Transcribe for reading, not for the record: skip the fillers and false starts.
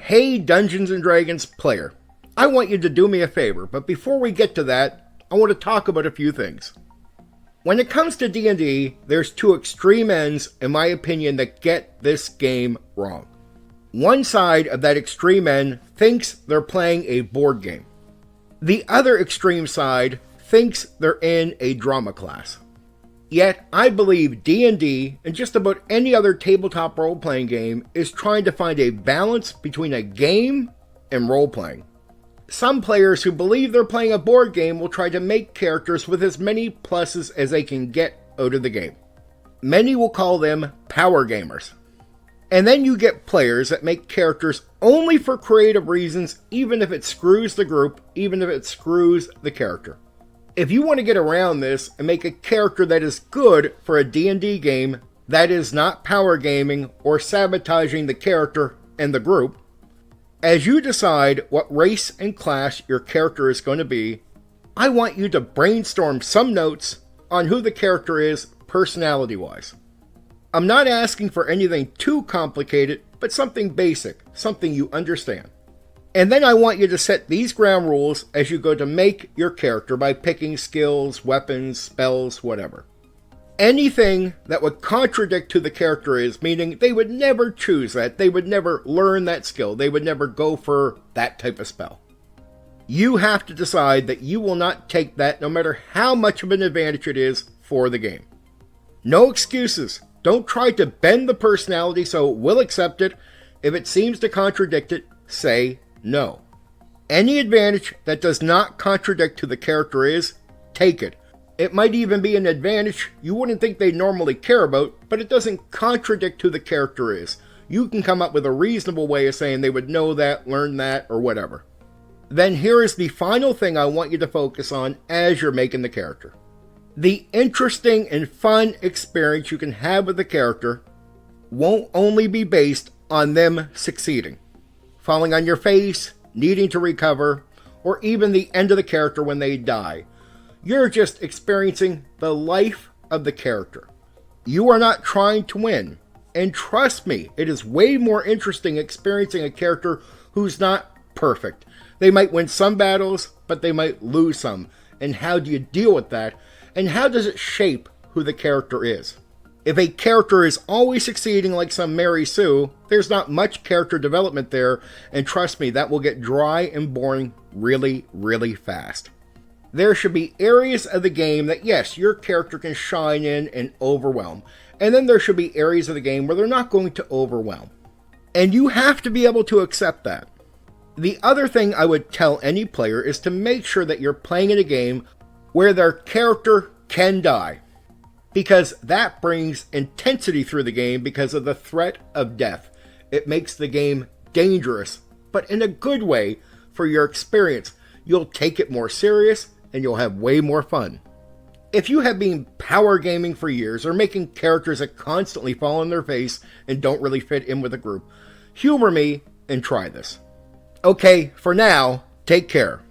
Hey Dungeons & Dragons player, I want you to do me a favor, but before we get to that, I want to talk about a few things. When it comes to D&D, there's two extreme ends, in my opinion, that get this game wrong. One side of that extreme end thinks they're playing a board game. The other extreme side thinks they're in a drama class. Yet, I believe D&D, and just about any other tabletop role-playing game, is trying to find a balance between a game and role-playing. Some players who believe they're playing a board game will try to make characters with as many pluses as they can get out of the game. Many will call them power gamers. And then you get players that make characters only for creative reasons, even if it screws the group, even if it screws the character. If you want to get around this and make a character that is good for a D&D game that is not power gaming or sabotaging the character and the group, as you decide what race and class your character is going to be, I want you to brainstorm some notes on who the character is personality-wise. I'm not asking for anything too complicated, but something basic, something you understand. And then I want you to set these ground rules as you go to make your character by picking skills, weapons, spells, whatever. Anything that would contradict who the character is, meaning they would never choose that, they would never learn that skill, they would never go for that type of spell. You have to decide that you will not take that no matter how much of an advantage it is for the game. No excuses. Don't try to bend the personality so we'll accept it. If it seems to contradict it, say no. Any advantage that does not contradict who the character is, take it. It might even be an advantage you wouldn't think they normally care about, but it doesn't contradict who the character is. You can come up with a reasonable way of saying they would know that, learn that, or whatever. Then here is the final thing I want you to focus on as you're making the character. The interesting and fun experience you can have with the character won't only be based on them succeeding, falling on your face, needing to recover, or even the end of the character when they die. You're just experiencing the life of the character. You are not trying to win. And trust me, it is way more interesting experiencing a character who's not perfect. They might win some battles, but they might lose some. And how do you deal with that? And how does it shape who the character is? If a character is always succeeding like some Mary Sue, there's not much character development there, and trust me, that will get dry and boring really, really fast. There should be areas of the game that, yes, your character can shine in and overwhelm. And then there should be areas of the game where they're not going to overwhelm. And you have to be able to accept that. The other thing I would tell any player is to make sure that you're playing in a game where their character can die. Because that brings intensity through the game because of the threat of death. It makes the game dangerous, but in a good way for your experience. You'll take it more serious and you'll have way more fun. If you have been power gaming for years or making characters that constantly fall on their face and don't really fit in with a group, humor me and try this. Okay, for now, take care.